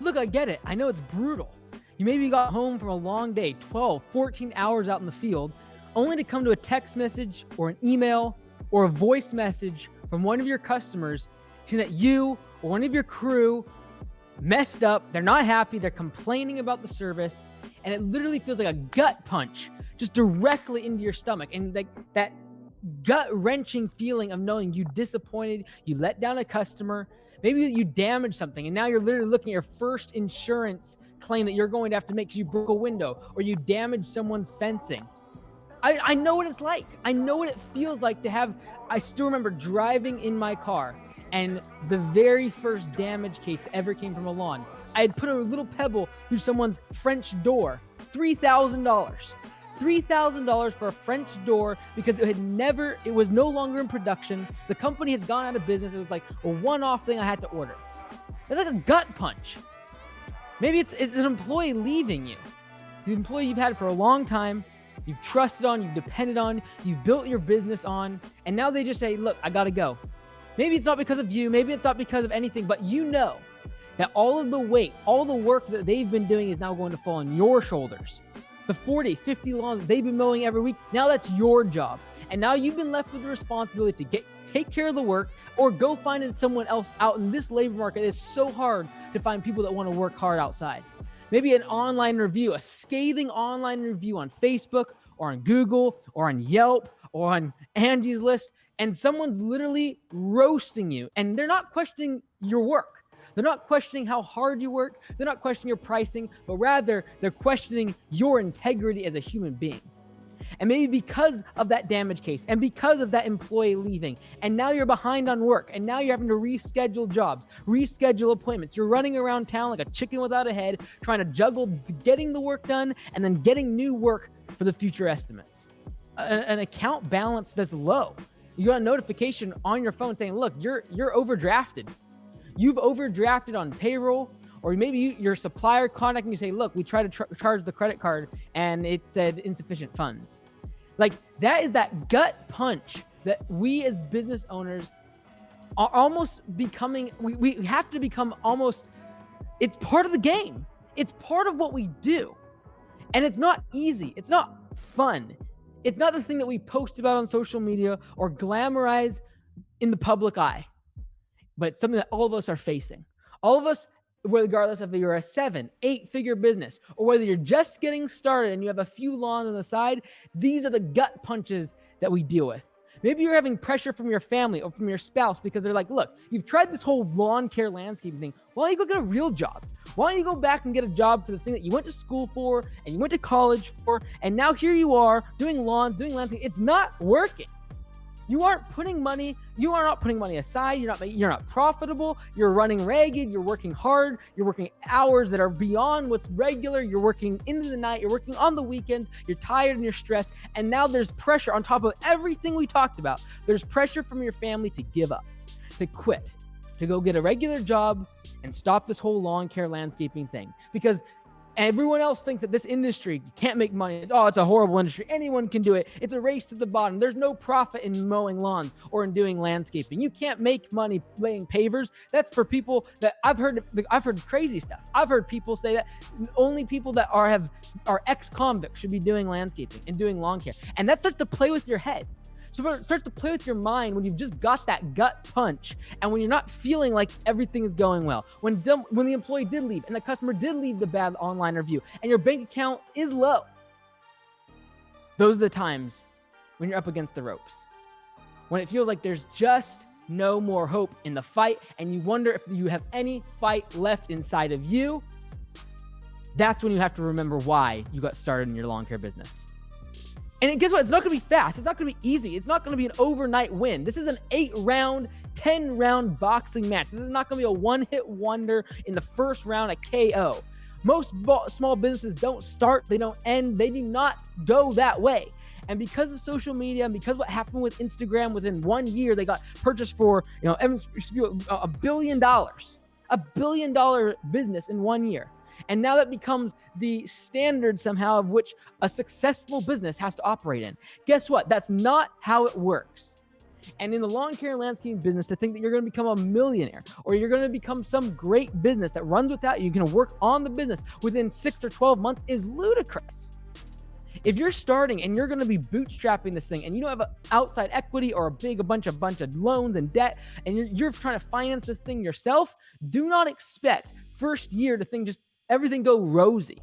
Look, I get it. I know it's brutal. You maybe got home from a long day, 12, 14 hours out in the field, only to come to a text message or an email or a voice message from one of your customers saying that you or one of your crew messed up. They're not happy. They're complaining about the service. And it literally feels like a gut punch just directly into your stomach. And like that gut-wrenching feeling of knowing you disappointed, you let down a customer, maybe you damaged something, and now you're literally looking at your first insurance claim that you're going to have to make because you broke a window or you damaged someone's fencing. I know what it's like. I know what it feels like to have. I still remember driving in my car and the very first damage case that ever came from a lawn. I had put a little pebble through someone's French door. $3,000. $3,000 for a French door because it was no longer in production. The company had gone out of business. It was like a one-off thing I had to order. It's like a gut punch. Maybe it's an employee leaving you. The employee you've had for a long time, you've trusted on, you've depended on, you've built your business on, and now they just say, look, I gotta go. Maybe it's not because of you, maybe it's not because of anything, but you know that all of the weight, all the work that they've been doing is now going to fall on your shoulders. The 40, 50 lawns that they've been mowing every week, now that's your job. And now you've been left with the responsibility to take care of the work or go find someone else out in this labor market. It's so hard to find people that want to work hard outside. Maybe an online review, a scathing online review on Facebook or on Google or on Yelp or on Angie's List, and someone's literally roasting you, and they're not questioning your work. They're not questioning how hard you work. They're not questioning your pricing, but rather they're questioning your integrity as a human being. And maybe because of that damage case and because of that employee leaving, and now you're behind on work, and now you're having to reschedule jobs, reschedule appointments. You're running around town like a chicken without a head, trying to juggle getting the work done and then getting new work for the future estimates. An account balance that's low. You got a notification on your phone saying, look, you're overdrafted. You've overdrafted on payroll, or maybe your supplier contacting you say, look, we tried to charge the credit card and it said insufficient funds. Like that is that gut punch that we as business owners are almost becoming, we have to become almost, it's part of the game. It's part of what we do. And it's not easy. It's not fun. It's not the thing that we post about on social media or glamorize in the public eye, but it's something that all of us are facing. All of us, regardless of if you're a 7, 8-figure business, or whether you're just getting started and you have a few lawns on the side, these are the gut punches that we deal with. Maybe you're having pressure from your family or from your spouse because they're like, look, you've tried this whole lawn care landscaping thing. Why don't you go get a real job? Why don't you go back and get a job for the thing that you went to school for and you went to college for, and now here you are doing lawns, doing landscaping. It's not working. You are not putting money aside. You're not profitable. You're running ragged. You're working hard. You're working hours that are beyond what's regular. You're working into the night. You're working on the weekends. You're tired and you're stressed. And now there's pressure on top of everything we talked about. There's pressure from your family to give up, to quit, to go get a regular job and stop this whole lawn care landscaping thing. Because everyone else thinks that this industry can't make money. Oh, it's a horrible industry. Anyone can do it. It's a race to the bottom. There's no profit in mowing lawns or in doing landscaping. You can't make money laying pavers. That's for people that I've heard crazy stuff. I've heard people say that only people that are ex-convicts should be doing landscaping and doing lawn care. And that starts to play with your head. So it starts to play with your mind when you've just got that gut punch and when you're not feeling like everything is going well. When the employee did leave and the customer did leave the bad online review and your bank account is low. Those are the times when you're up against the ropes. When it feels like there's just no more hope in the fight and you wonder if you have any fight left inside of you. That's when you have to remember why you got started in your lawn care business. And guess what? It's not going to be fast. It's not going to be easy. It's not going to be an overnight win. This is an 8-round, 10-round boxing match. This is not going to be a one-hit wonder in the first round, a KO. Most small businesses don't start. They don't end. They do not go that way. And because of social media and because what happened with Instagram, within 1 year, they got purchased for, $1 billion. $1 billion business in 1 year. And now that becomes the standard somehow of which a successful business has to operate in. Guess what? That's not how it works. And in the lawn care and landscaping business, to think that you're going to become a millionaire or you're going to become some great business that runs without you, you can work on the business within 6 or 12 months is ludicrous. If you're starting and you're going to be bootstrapping this thing and you don't have outside equity or a bunch of loans and debt, and you're trying to finance this thing yourself, do not expect first year to think just everything go rosy.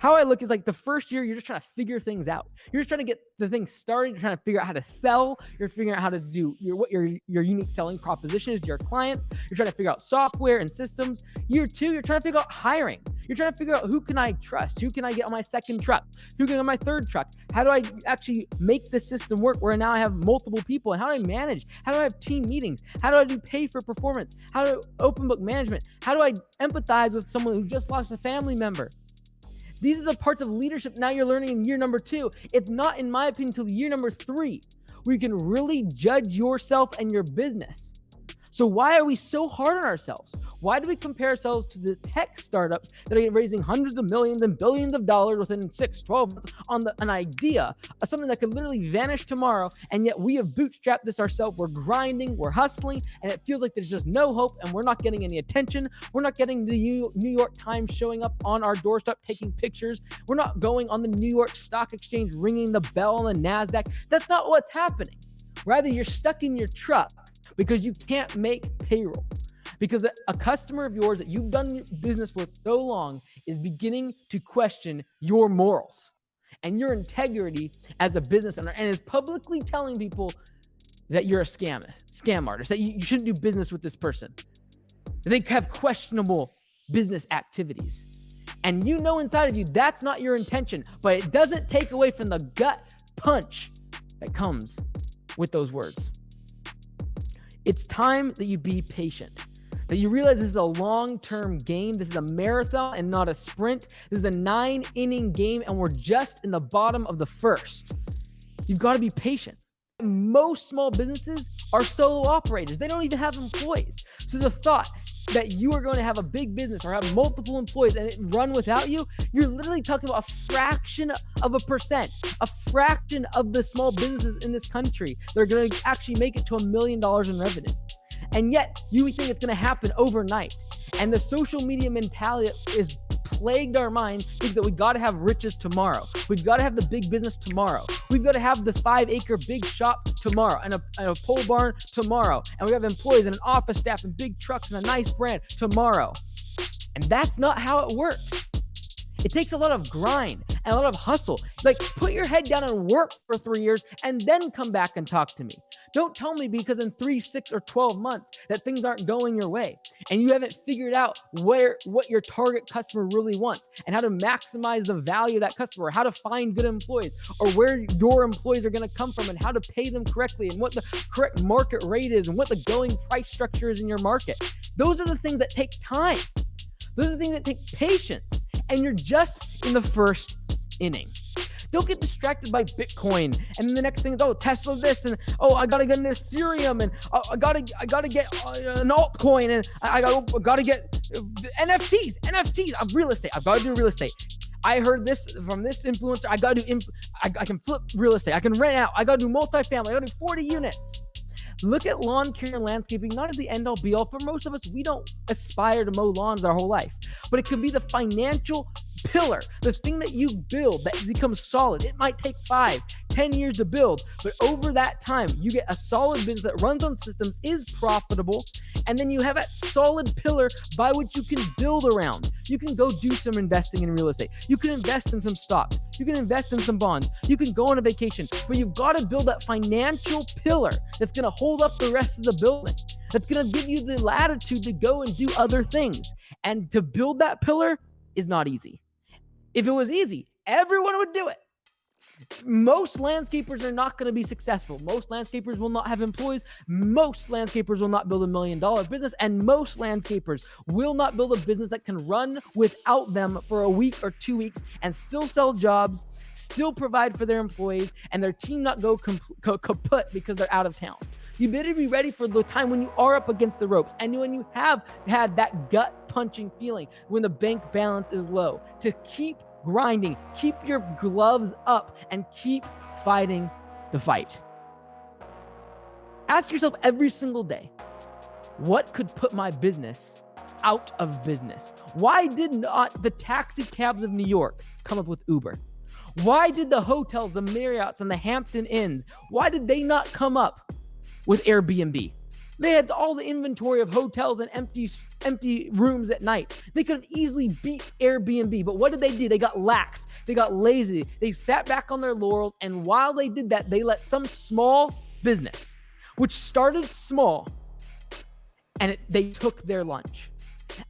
How I look is like the first year, you're just trying to figure things out. You're just trying to get the thing started. You're trying to figure out how to sell. You're figuring out how to do what your unique selling proposition is to your clients. You're trying to figure out software and systems. Year 2, you're trying to figure out hiring. You're trying to figure out who can I trust? Who can I get on my second truck? Who can on my third truck? How do I actually make this system work where now I have multiple people? And how do I manage? How do I have team meetings? How do I do pay for performance? How do I open book management? How do I empathize with someone who just lost a family member? These are the parts of leadership now you're learning in year number 2. It's not, in my opinion, until year number 3 where you can really judge yourself and your business. So why are we so hard on ourselves? Why do we compare ourselves to the tech startups that are raising hundreds of millions and billions of dollars within 6, 12 months on an idea of something that could literally vanish tomorrow, and yet we have bootstrapped this ourselves. We're grinding, we're hustling, and it feels like there's just no hope, and we're not getting any attention. We're not getting the New York Times showing up on our doorstep taking pictures. We're not going on the New York Stock Exchange ringing the bell on the NASDAQ. That's not what's happening. Rather, you're stuck in your truck because you can't make payroll. Because a customer of yours that you've done business with so long is beginning to question your morals and your integrity as a business owner, and is publicly telling people that you're a scam artist, that you shouldn't do business with this person. They have questionable business activities. And you know inside of you that's not your intention, but it doesn't take away from the gut punch that comes with those words. It's time that you be patient, that you realize this is a long-term game. This is a marathon and not a sprint. This is a 9-inning game, and we're just in the bottom of the first. You've got to be patient. Most small businesses are solo operators. They don't even have employees. So the thought that you are going to have a big business or have multiple employees and it run without you, you're literally talking about a fraction of a percent, a fraction of the small businesses in this country that are going to actually make it to $1 million in revenue. And yet you think it's going to happen overnight. And the social media mentality is plagued our minds, thinks that we got to have riches tomorrow. We've got to have the big business tomorrow. We've got to have the 5-acre big shop tomorrow and a pole barn tomorrow. And we have employees and an office staff and big trucks and a nice brand tomorrow. And that's not how it works. It takes a lot of grind and a lot of hustle. Like, put your head down and work for 3 years and then come back and talk to me. Don't tell me because in 3, 6, or 12 months that things aren't going your way and you haven't figured out what your target customer really wants and how to maximize the value of that customer, or how to find good employees, or where your employees are going to come from and how to pay them correctly and what the correct market rate is and what the going price structure is in your market. Those are the things that take time. Those are the things that take patience. And you're just in the first inning. Don't get distracted by Bitcoin, and then the next thing is, Tesla this, and I gotta get an Ethereum, and I gotta get an altcoin, and I gotta get NFTs, real estate. I've got to do real estate. I heard this from this influencer. I gotta do. I can flip real estate. I can rent out. I gotta do multifamily. I gotta do 40 units. Look at lawn care and landscaping not as the end-all be-all. For most of us, we don't aspire to mow lawns our whole life, but it could be the financial pillar, the thing that you build that becomes solid. It might take 5, 10 years to build, but over that time, you get a solid business that runs on systems, is profitable, and then you have that solid pillar by which you can build around. You can go do some investing in real estate. You can invest in some stocks. You can invest in some bonds. You can go on a vacation, but you've got to build that financial pillar that's going to hold up the rest of the building, that's going to give you the latitude to go and do other things. And to build that pillar is not easy. If it was easy, everyone would do it. Most landscapers are not going to be successful. Most landscapers will not have employees. Most landscapers will not build $1 million business. And most landscapers will not build a business that can run without them for a week or 2 weeks and still sell jobs, still provide for their employees, and their team not go kaput because they're out of town. You better be ready for the time when you are up against the ropes and when you have had that gut punching feeling when the bank balance is low, to keep grinding, keep your gloves up, and keep fighting the fight. Ask yourself every single day, what could put my business out of business? Why did not the taxi cabs of New York come up with Uber? Why did the hotels, the Marriotts and the Hampton Inns, why did they not come up with Airbnb? They had all the inventory of hotels and empty rooms at night. They could have easily beat Airbnb, but what did they do? They got lax. They got lazy. They sat back on their laurels, and while they did that, they let some small business, which started small, and they took their lunch.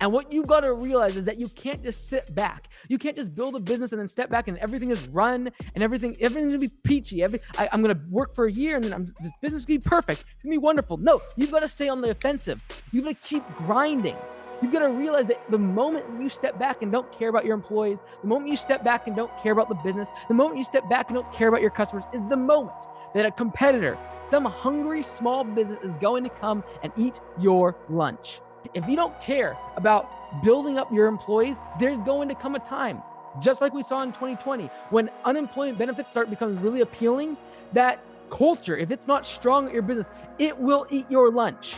And what you got to realize is that you can't just sit back. You can't just build a business and then step back and everything is run and everything's going to be peachy. I'm going to work for a year and then this business will be perfect. It's going to be wonderful. No, you've got to stay on the offensive. You've got to keep grinding. You've got to realize that the moment you step back and don't care about your employees, the moment you step back and don't care about the business, the moment you step back and don't care about your customers is the moment that a competitor, some hungry small business is going to come and eat your lunch. If you don't care about building up your employees, there's going to come a time, just like we saw in 2020, when unemployment benefits start becoming really appealing, that culture, if it's not strong at your business, it will eat your lunch.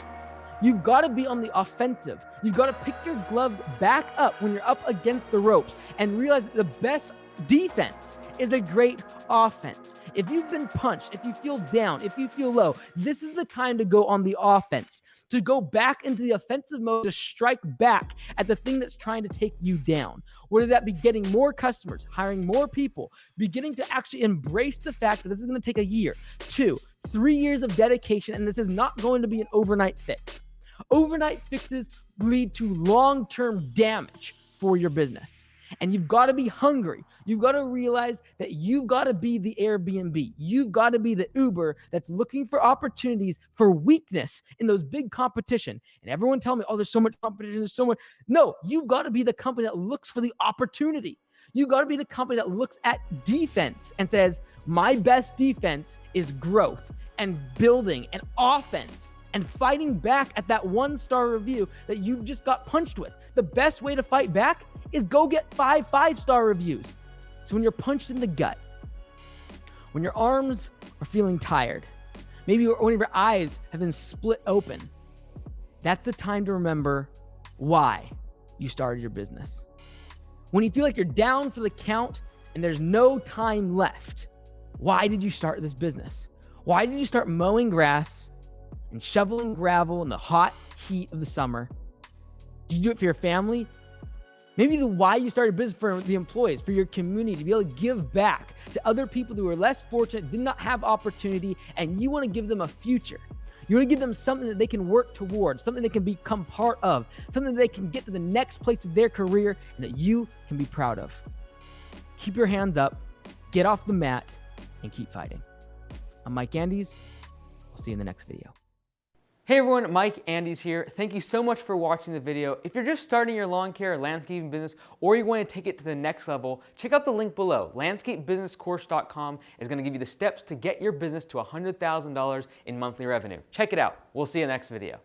You've got to be on the offensive. You've got to pick your gloves back up when you're up against the ropes and realize that the best defense is a great offense. If you've been punched, if you feel down, if you feel low, this is the time to go on the offense, to go back into the offensive mode, to strike back at the thing that's trying to take you down. Whether that be getting more customers, hiring more people, beginning to actually embrace the fact that this is going to take a year, 2, 3 years of dedication, and this is not going to be an overnight fix. Overnight fixes lead to long-term damage for your business. And you've got to be hungry. You've got to realize that you've got to be the Airbnb. You've got to be the Uber that's looking for opportunities for weakness in those big competition. And everyone tell me, oh, there's so much competition, there's so much. No, you've got to be the company that looks for the opportunity. You've got to be the company that looks at defense and says, my best defense is growth and building and offense and fighting back at that 1-star review that you just got punched with. The best way to fight back is go get 5 5-star reviews. So when you're punched in the gut, when your arms are feeling tired, maybe one of your eyes have been split open, that's the time to remember why you started your business. When you feel like you're down for the count and there's no time left, why did you start this business? Why did you start mowing grass and shoveling gravel in the hot heat of the summer? Did you do it for your family? Maybe the why you started business for the employees, for your community, to be able to give back to other people who are less fortunate, did not have opportunity, and you want to give them a future. You want to give them something that they can work towards, something they can become part of, something that they can get to the next place of their career and that you can be proud of. Keep your hands up, get off the mat, and keep fighting. I'm Mike Andes. I'll see you in the next video. Hey everyone, Mike Andes here. Thank you so much for watching the video. If you're just starting your lawn care or landscaping business, or you want to take it to the next level, check out the link below. Landscapebusinesscourse.com is going to give you the steps to get your business to $100,000 in monthly revenue. Check it out. We'll see you in the next video.